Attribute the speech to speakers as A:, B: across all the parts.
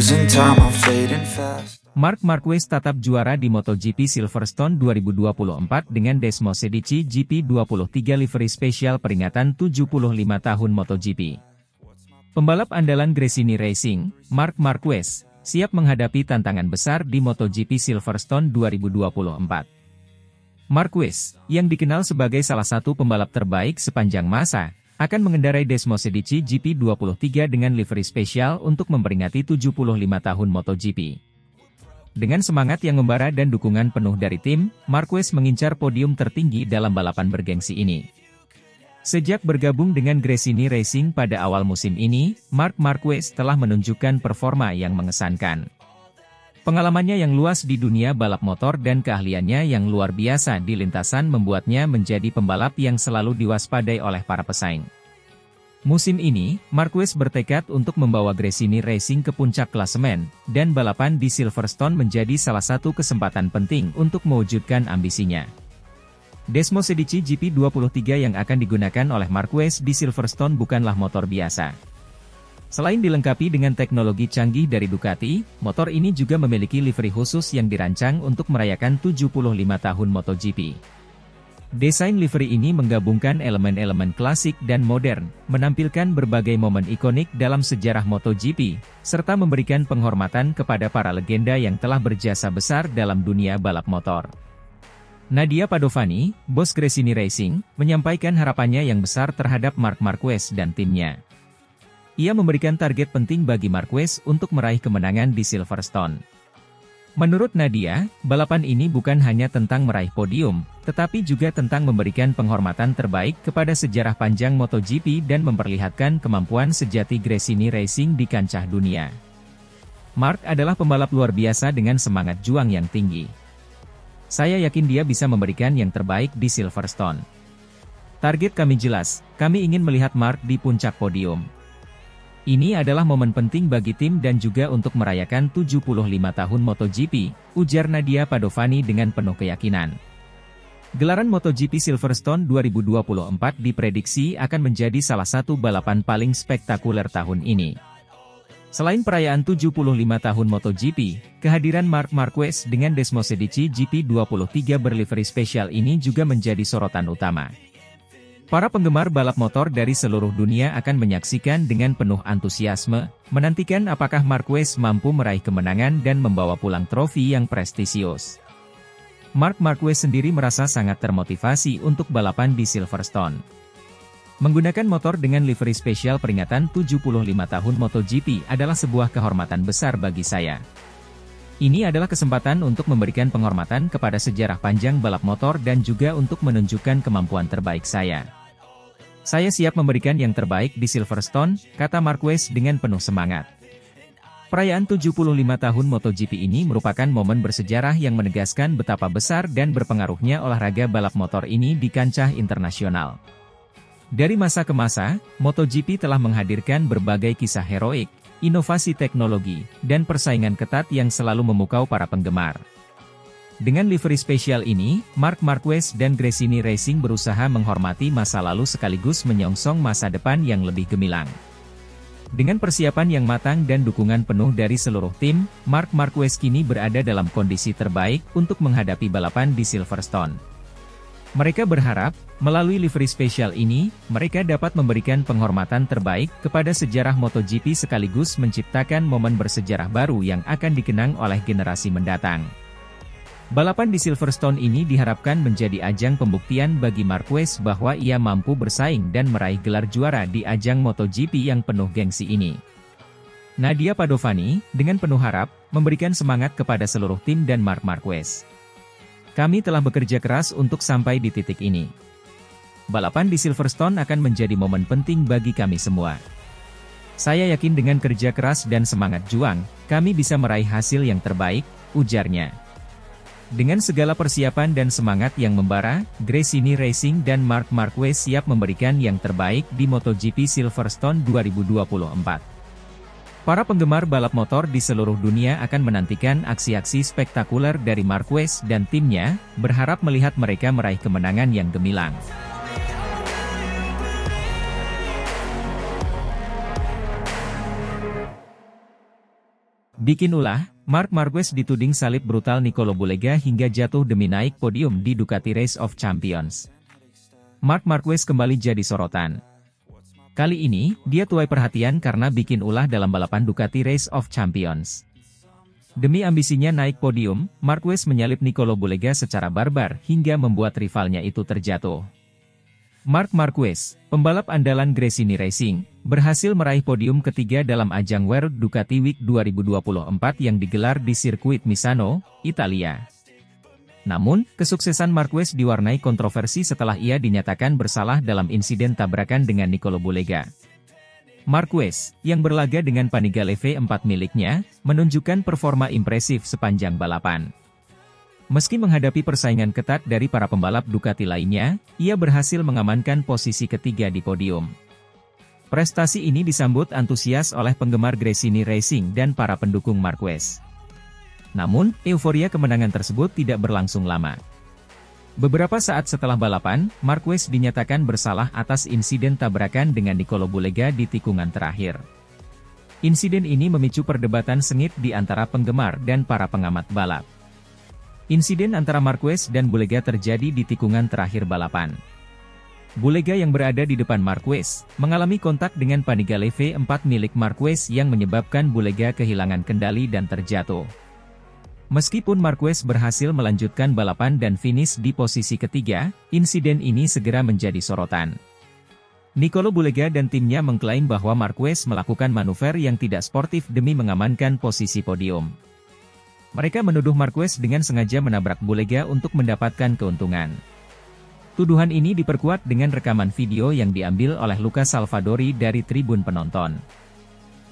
A: Losing time, I'm fading fast.
B: Marc Marquez tetap juara di MotoGP Silverstone 2024 dengan Desmos Edici GP23 livery spesial peringatan 75 tahun MotoGP. Pembalap andalan Gresini Racing, Marc Marquez, siap menghadapi tantangan besar di MotoGP Silverstone 2024. Marquez, yang dikenal sebagai salah satu pembalap terbaik sepanjang masa, akan mengendarai Desmos Edici GP23 dengan livery spesial untuk memperingati 75 tahun MotoGP. Dengan semangat yang membara dan dukungan penuh dari tim, Marquez mengincar podium tertinggi dalam balapan bergengsi ini. Sejak bergabung dengan Gresini Racing pada awal musim ini, Marc Marquez telah menunjukkan performa yang mengesankan. Pengalamannya yang luas di dunia balap motor dan keahliannya yang luar biasa di lintasan membuatnya menjadi pembalap yang selalu diwaspadai oleh para pesaing. Musim ini, Marquez bertekad untuk membawa Gresini Racing ke puncak klasemen, dan balapan di Silverstone menjadi salah satu kesempatan penting untuk mewujudkan ambisinya. Desmos Edici GP23 yang akan digunakan oleh Marquez di Silverstone bukanlah motor biasa. Selain dilengkapi dengan teknologi canggih dari Ducati, motor ini juga memiliki livery khusus yang dirancang untuk merayakan 75 tahun MotoGP. Desain livery ini menggabungkan elemen-elemen klasik dan modern, menampilkan berbagai momen ikonik dalam sejarah MotoGP, serta memberikan penghormatan kepada para legenda yang telah berjasa besar dalam dunia balap motor. Nadia Padovani, bos Gresini Racing, menyampaikan harapannya yang besar terhadap Marc Marquez dan timnya. Ia memberikan target penting bagi Marquez untuk meraih kemenangan di Silverstone. Menurut Nadia, balapan ini bukan hanya tentang meraih podium, tetapi juga tentang memberikan penghormatan terbaik kepada sejarah panjang MotoGP dan memperlihatkan kemampuan sejati Gresini Racing di kancah dunia. Marc adalah pembalap luar biasa dengan semangat juang yang tinggi. Saya yakin dia bisa memberikan yang terbaik di Silverstone. Target kami jelas, kami ingin melihat Marc di puncak podium. Ini adalah momen penting bagi tim dan juga untuk merayakan 75 tahun MotoGP, ujar Nadia Padovani dengan penuh keyakinan. Gelaran MotoGP Silverstone 2024 diprediksi akan menjadi salah satu balapan paling spektakuler tahun ini. Selain perayaan 75 tahun MotoGP, kehadiran Marc Marquez dengan Desmos Edici GP23 berlivery spesial ini juga menjadi sorotan utama. Para penggemar balap motor dari seluruh dunia akan menyaksikan dengan penuh antusiasme, menantikan apakah Marquez mampu meraih kemenangan dan membawa pulang trofi yang prestisius. Marc Marquez sendiri merasa sangat termotivasi untuk balapan di Silverstone. Menggunakan motor dengan livery spesial peringatan 75 tahun MotoGP adalah sebuah kehormatan besar bagi saya. Ini adalah kesempatan untuk memberikan penghormatan kepada sejarah panjang balap motor dan juga untuk menunjukkan kemampuan terbaik saya. Saya siap memberikan yang terbaik di Silverstone, kata Marquez dengan penuh semangat. Perayaan 75 tahun MotoGP ini merupakan momen bersejarah yang menegaskan betapa besar dan berpengaruhnya olahraga balap motor ini di kancah internasional. Dari masa ke masa, MotoGP telah menghadirkan berbagai kisah heroik, inovasi teknologi, dan persaingan ketat yang selalu memukau para penggemar. Dengan livery spesial ini, Marc Marquez dan Gresini Racing berusaha menghormati masa lalu sekaligus menyongsong masa depan yang lebih gemilang. Dengan persiapan yang matang dan dukungan penuh dari seluruh tim, Marc Marquez kini berada dalam kondisi terbaik untuk menghadapi balapan di Silverstone. Mereka berharap, melalui livery spesial ini, mereka dapat memberikan penghormatan terbaik kepada sejarah MotoGP sekaligus menciptakan momen bersejarah baru yang akan dikenang oleh generasi mendatang. Balapan di Silverstone ini diharapkan menjadi ajang pembuktian bagi Marquez bahwa ia mampu bersaing dan meraih gelar juara di ajang MotoGP yang penuh gengsi ini. Nadia Padovani, dengan penuh harap, memberikan semangat kepada seluruh tim dan Marc Marquez. Kami telah bekerja keras untuk sampai di titik ini. Balapan di Silverstone akan menjadi momen penting bagi kami semua. Saya yakin dengan kerja keras dan semangat juang, kami bisa meraih hasil yang terbaik, ujarnya. Dengan segala persiapan dan semangat yang membara, Gresini Racing dan Marc Marquez siap memberikan yang terbaik di MotoGP Silverstone 2024. Para penggemar balap motor di seluruh dunia akan menantikan aksi-aksi spektakuler dari Marquez dan timnya, berharap melihat mereka meraih kemenangan yang gemilang. Bikin ulah, Marc Marquez dituding salib brutal Nicolo Bulega hingga jatuh demi naik podium di Ducati Race of Champions. Marc Marquez kembali jadi sorotan. Kali ini, dia tuai perhatian karena bikin ulah dalam balapan Ducati Race of Champions. Demi ambisinya naik podium, Marquez menyalip Nicolo Bulega secara barbar hingga membuat rivalnya itu terjatuh. Marc Marquez, pembalap andalan Gresini Racing, berhasil meraih podium ketiga dalam ajang World Ducati Week 2024 yang digelar di sirkuit Misano, Italia. Namun, kesuksesan Marquez diwarnai kontroversi setelah ia dinyatakan bersalah dalam insiden tabrakan dengan Nicolo Bulega. Marquez, yang berlaga dengan Panigale V4 miliknya, menunjukkan performa impresif sepanjang balapan. Meski menghadapi persaingan ketat dari para pembalap Ducati lainnya, ia berhasil mengamankan posisi ketiga di podium. Prestasi ini disambut antusias oleh penggemar Gresini Racing dan para pendukung Marquez. Namun, euforia kemenangan tersebut tidak berlangsung lama. Beberapa saat setelah balapan, Marquez dinyatakan bersalah atas insiden tabrakan dengan Nicolo Bulega di tikungan terakhir. Insiden ini memicu perdebatan sengit di antara penggemar dan para pengamat balap. Insiden antara Marquez dan Bulega terjadi di tikungan terakhir balapan. Bulega yang berada di depan Marquez, mengalami kontak dengan Panigale V4 milik Marquez yang menyebabkan Bulega kehilangan kendali dan terjatuh. Meskipun Marquez berhasil melanjutkan balapan dan finish di posisi ketiga, insiden ini segera menjadi sorotan. Nicolo Bulega dan timnya mengklaim bahwa Marquez melakukan manuver yang tidak sportif demi mengamankan posisi podium. Mereka menuduh Marquez dengan sengaja menabrak Bulega untuk mendapatkan keuntungan. Tuduhan ini diperkuat dengan rekaman video yang diambil oleh Luca Salvadori dari tribun penonton.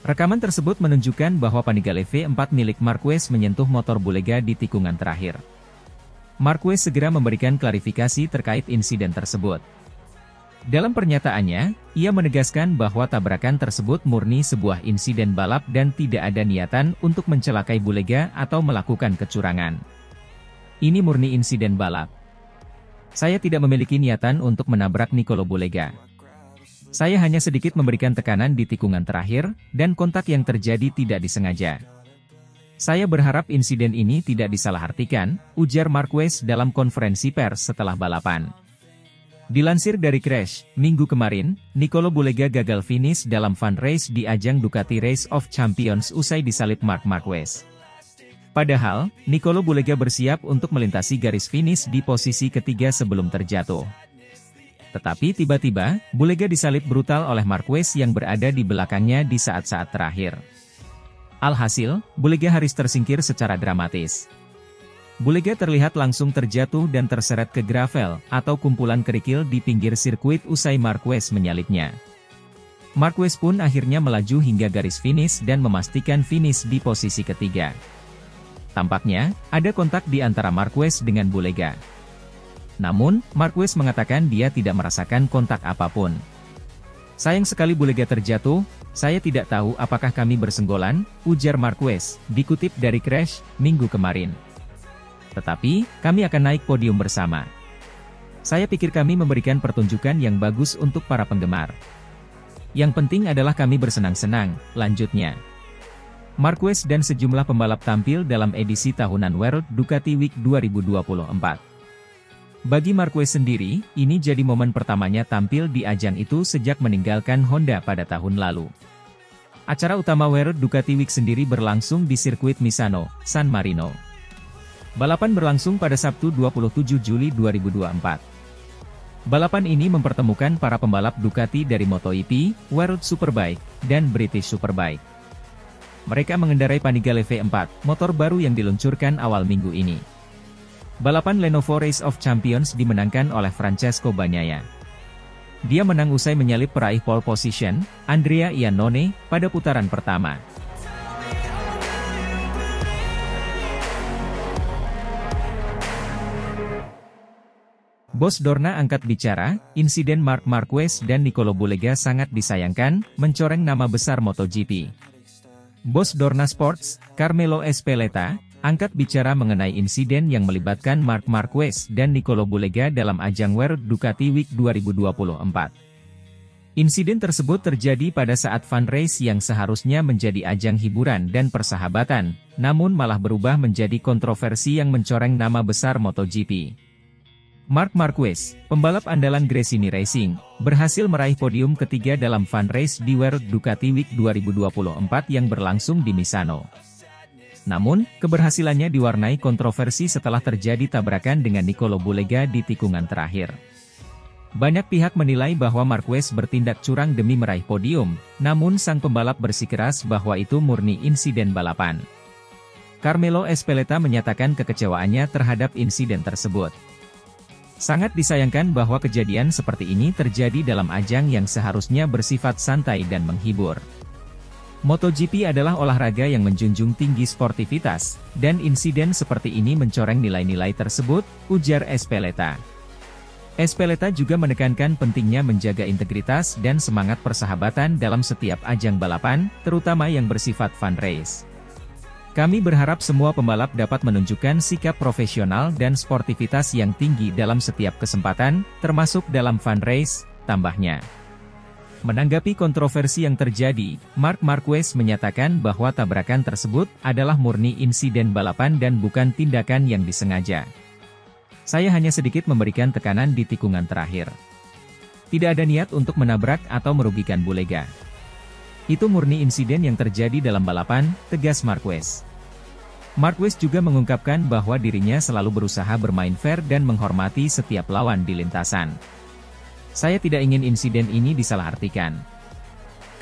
B: Rekaman tersebut menunjukkan bahwa Panigale V4 milik Marquez menyentuh motor Bulega di tikungan terakhir. Marquez segera memberikan klarifikasi terkait insiden tersebut. Dalam pernyataannya, ia menegaskan bahwa tabrakan tersebut murni sebuah insiden balap dan tidak ada niatan untuk mencelakai Bulega atau melakukan kecurangan. Ini murni insiden balap. Saya tidak memiliki niatan untuk menabrak Nicolo Bulega. Saya hanya sedikit memberikan tekanan di tikungan terakhir, dan kontak yang terjadi tidak disengaja. Saya berharap insiden ini tidak disalahartikan, ujar Marquez dalam konferensi pers setelah balapan. Dilansir dari Crash, minggu kemarin, Nicolo Bulega gagal finish dalam fun race di ajang Ducati Race of Champions usai disalip Marc Marquez. Padahal, Nicolo Bulega bersiap untuk melintasi garis finish di posisi ketiga sebelum terjatuh. Tetapi tiba-tiba, Bulega disalip brutal oleh Marquez yang berada di belakangnya di saat-saat terakhir. Alhasil, Bulega harus tersingkir secara dramatis. Bulega terlihat langsung terjatuh dan terseret ke gravel, atau kumpulan kerikil di pinggir sirkuit usai Marquez menyalipnya. Marquez pun akhirnya melaju hingga garis finish dan memastikan finish di posisi ketiga. Tampaknya, ada kontak di antara Marquez dengan Bulega. Namun, Marquez mengatakan dia tidak merasakan kontak apapun. Sayang sekali Bulega terjatuh, saya tidak tahu apakah kami bersenggolan, ujar Marquez, dikutip dari Crash, minggu kemarin. Tetapi, kami akan naik podium bersama. Saya pikir kami memberikan pertunjukan yang bagus untuk para penggemar. Yang penting adalah kami bersenang-senang, lanjutnya. Marquez dan sejumlah pembalap tampil dalam edisi tahunan World Ducati Week 2024. Bagi Marquez sendiri, ini jadi momen pertamanya tampil di ajang itu sejak meninggalkan Honda pada tahun lalu. Acara utama World Ducati Week sendiri berlangsung di sirkuit Misano, San Marino. Balapan berlangsung pada Sabtu 27 Juli 2024. Balapan ini mempertemukan para pembalap Ducati dari MotoGP, World Superbike, dan British Superbike. Mereka mengendarai Panigale V4, motor baru yang diluncurkan awal minggu ini. Balapan Lenovo Race of Champions dimenangkan oleh Francesco Bagnaia. Dia menang usai menyalip peraih pole position, Andrea Iannone, pada putaran pertama. Bos Dorna angkat bicara, insiden Marc Marquez dan Nicolo Bulega sangat disayangkan, mencoreng nama besar MotoGP. Bos Dorna Sports, Carmelo Espeleta, angkat bicara mengenai insiden yang melibatkan Marc Marquez dan Nicolo Bulega dalam ajang World Ducati Week 2024. Insiden tersebut terjadi pada saat fun race yang seharusnya menjadi ajang hiburan dan persahabatan, namun malah berubah menjadi kontroversi yang mencoreng nama besar MotoGP. Marc Marquez, pembalap andalan Gresini Racing, berhasil meraih podium ketiga dalam fun race di World Ducati Week 2024 yang berlangsung di Misano. Namun, keberhasilannya diwarnai kontroversi setelah terjadi tabrakan dengan Nicolo Bulega di tikungan terakhir. Banyak pihak menilai bahwa Marquez bertindak curang demi meraih podium, namun sang pembalap bersikeras bahwa itu murni insiden balapan. Carmelo Ezpeleta menyatakan kekecewaannya terhadap insiden tersebut. Sangat disayangkan bahwa kejadian seperti ini terjadi dalam ajang yang seharusnya bersifat santai dan menghibur. MotoGP adalah olahraga yang menjunjung tinggi sportivitas, dan insiden seperti ini mencoreng nilai-nilai tersebut, ujar Ezpeleta. Ezpeleta juga menekankan pentingnya menjaga integritas dan semangat persahabatan dalam setiap ajang balapan, terutama yang bersifat fun race. Kami berharap semua pembalap dapat menunjukkan sikap profesional dan sportivitas yang tinggi dalam setiap kesempatan, termasuk dalam fun race, tambahnya. Menanggapi kontroversi yang terjadi, Marc Marquez menyatakan bahwa tabrakan tersebut adalah murni insiden balapan dan bukan tindakan yang disengaja. Saya hanya sedikit memberikan tekanan di tikungan terakhir. Tidak ada niat untuk menabrak atau merugikan Bulega. Itu murni insiden yang terjadi dalam balapan, tegas Marquez. Marquez juga mengungkapkan bahwa dirinya selalu berusaha bermain fair dan menghormati setiap lawan di lintasan. Saya tidak ingin insiden ini disalahartikan.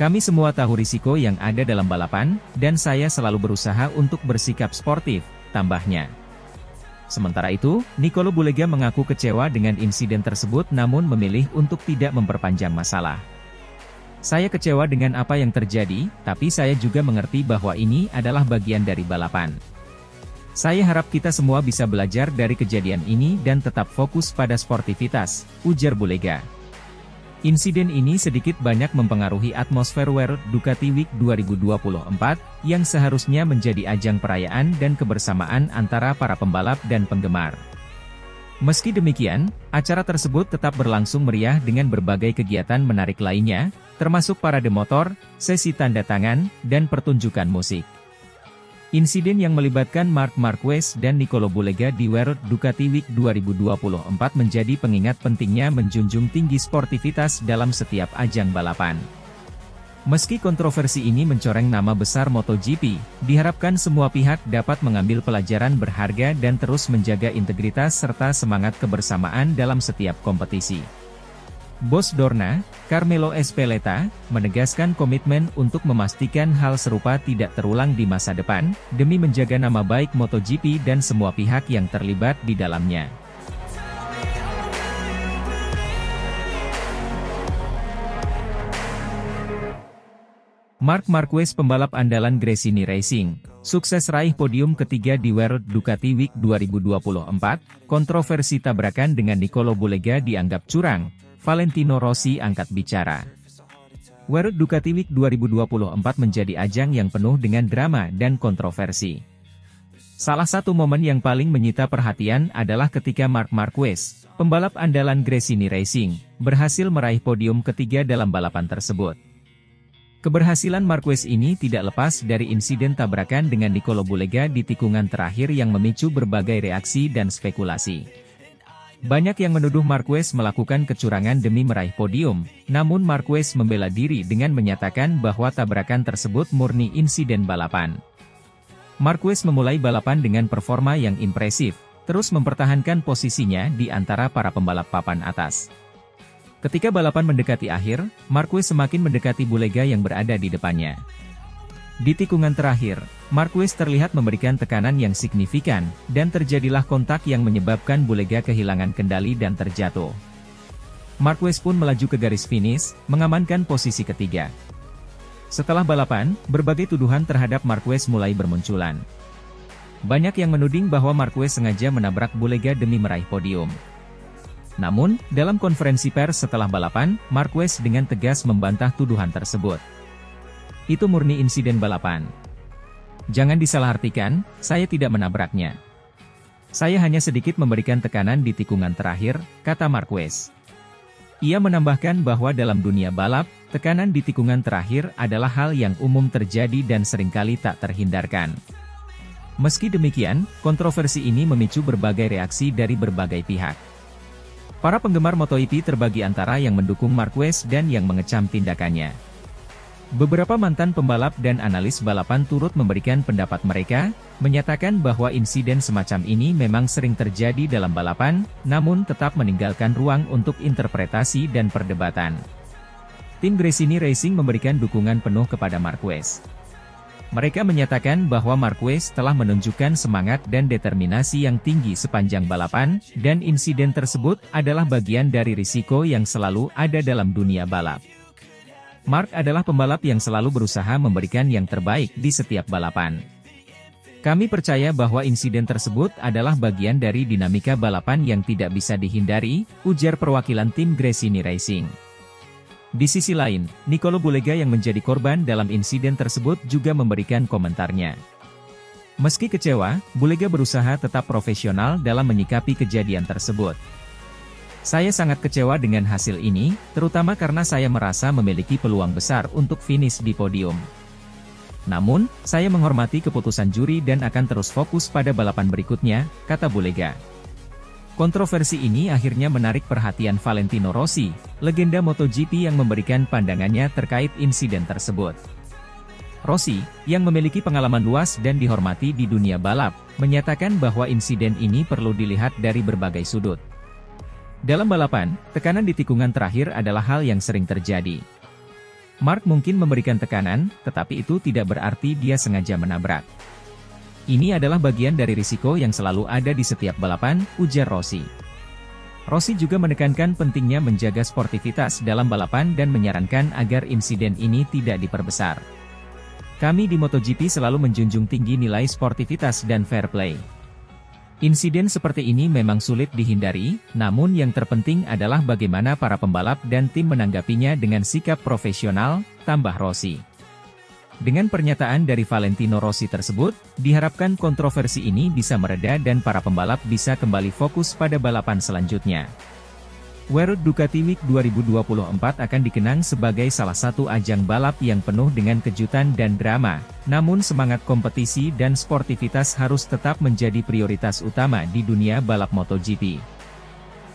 B: Kami semua tahu risiko yang ada dalam balapan, dan saya selalu berusaha untuk bersikap sportif, tambahnya. Sementara itu, Nicolo Bulega mengaku kecewa dengan insiden tersebut namun memilih untuk tidak memperpanjang masalah. Saya kecewa dengan apa yang terjadi, tapi saya juga mengerti bahwa ini adalah bagian dari balapan. Saya harap kita semua bisa belajar dari kejadian ini dan tetap fokus pada sportivitas, ujar Bulega. Insiden ini sedikit banyak mempengaruhi atmosfer World Ducati Week 2024, yang seharusnya menjadi ajang perayaan dan kebersamaan antara para pembalap dan penggemar. Meski demikian, acara tersebut tetap berlangsung meriah dengan berbagai kegiatan menarik lainnya, termasuk parade motor, sesi tanda tangan, dan pertunjukan musik. Insiden yang melibatkan Marc Marquez dan Nicolo Bulega di World Ducati Week 2024 menjadi pengingat pentingnya menjunjung tinggi sportivitas dalam setiap ajang balapan. Meski kontroversi ini mencoreng nama besar MotoGP, diharapkan semua pihak dapat mengambil pelajaran berharga dan terus menjaga integritas serta semangat kebersamaan dalam setiap kompetisi. Bos Dorna, Carmelo Ezpeleta, menegaskan komitmen untuk memastikan hal serupa tidak terulang di masa depan, demi menjaga nama baik MotoGP dan semua pihak yang terlibat di dalamnya. Marc Marquez, pembalap andalan Gresini Racing, sukses raih podium ketiga di World Ducati Week 2024, kontroversi tabrakan dengan Nicolo Bulega dianggap curang, Valentino Rossi angkat bicara. World Ducati Week 2024 menjadi ajang yang penuh dengan drama dan kontroversi. Salah satu momen yang paling menyita perhatian adalah ketika Marc Marquez, pembalap andalan Gresini Racing, berhasil meraih podium ketiga dalam balapan tersebut. Keberhasilan Marquez ini tidak lepas dari insiden tabrakan dengan Nicolo Bulega di tikungan terakhir yang memicu berbagai reaksi dan spekulasi. Banyak yang menuduh Marquez melakukan kecurangan demi meraih podium, namun Marquez membela diri dengan menyatakan bahwa tabrakan tersebut murni insiden balapan. Marquez memulai balapan dengan performa yang impresif, terus mempertahankan posisinya di antara para pembalap papan atas. Ketika balapan mendekati akhir, Marquez semakin mendekati Bulega yang berada di depannya. Di tikungan terakhir, Marquez terlihat memberikan tekanan yang signifikan, dan terjadilah kontak yang menyebabkan Bulega kehilangan kendali dan terjatuh. Marquez pun melaju ke garis finish, mengamankan posisi ketiga. Setelah balapan, berbagai tuduhan terhadap Marquez mulai bermunculan. Banyak yang menuding bahwa Marquez sengaja menabrak Bulega demi meraih podium. Namun, dalam konferensi pers setelah balapan, Marquez dengan tegas membantah tuduhan tersebut. Itu murni insiden balapan. Jangan disalahartikan, saya tidak menabraknya. Saya hanya sedikit memberikan tekanan di tikungan terakhir, kata Marquez. Ia menambahkan bahwa dalam dunia balap, tekanan di tikungan terakhir adalah hal yang umum terjadi dan seringkali tak terhindarkan. Meski demikian, kontroversi ini memicu berbagai reaksi dari berbagai pihak. Para penggemar MotoGP terbagi antara yang mendukung Marquez dan yang mengecam tindakannya. Beberapa mantan pembalap dan analis balapan turut memberikan pendapat mereka, menyatakan bahwa insiden semacam ini memang sering terjadi dalam balapan, namun tetap meninggalkan ruang untuk interpretasi dan perdebatan. Tim Gresini Racing memberikan dukungan penuh kepada Marquez. Mereka menyatakan bahwa Marquez telah menunjukkan semangat dan determinasi yang tinggi sepanjang balapan, dan insiden tersebut adalah bagian dari risiko yang selalu ada dalam dunia balap. Mark adalah pembalap yang selalu berusaha memberikan yang terbaik di setiap balapan. Kami percaya bahwa insiden tersebut adalah bagian dari dinamika balapan yang tidak bisa dihindari, ujar perwakilan tim Gresini Racing. Di sisi lain, Nicolo Bulega yang menjadi korban dalam insiden tersebut juga memberikan komentarnya. Meski kecewa, Bulega berusaha tetap profesional dalam menyikapi kejadian tersebut. Saya sangat kecewa dengan hasil ini, terutama karena saya merasa memiliki peluang besar untuk finish di podium. Namun, saya menghormati keputusan juri dan akan terus fokus pada balapan berikutnya, kata Bulega. Kontroversi ini akhirnya menarik perhatian Valentino Rossi, legenda MotoGP yang memberikan pandangannya terkait insiden tersebut. Rossi, yang memiliki pengalaman luas dan dihormati di dunia balap, menyatakan bahwa insiden ini perlu dilihat dari berbagai sudut. Dalam balapan, tekanan di tikungan terakhir adalah hal yang sering terjadi. Mark mungkin memberikan tekanan, tetapi itu tidak berarti dia sengaja menabrak. Ini adalah bagian dari risiko yang selalu ada di setiap balapan, ujar Rossi. Rossi juga menekankan pentingnya menjaga sportivitas dalam balapan dan menyarankan agar insiden ini tidak diperbesar. Kami di MotoGP selalu menjunjung tinggi nilai sportivitas dan fair play. Insiden seperti ini memang sulit dihindari, namun yang terpenting adalah bagaimana para pembalap dan tim menanggapinya dengan sikap profesional, tambah Rossi. Dengan pernyataan dari Valentino Rossi tersebut, diharapkan kontroversi ini bisa mereda dan para pembalap bisa kembali fokus pada balapan selanjutnya. World Ducati Week 2024 akan dikenang sebagai salah satu ajang balap yang penuh dengan kejutan dan drama, namun semangat kompetisi dan sportivitas harus tetap menjadi prioritas utama di dunia balap MotoGP.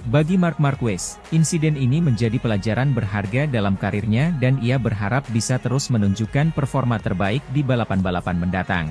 B: Bagi Marc Marquez, insiden ini menjadi pelajaran berharga dalam karirnya dan ia berharap bisa terus menunjukkan performa terbaik di balapan-balapan mendatang.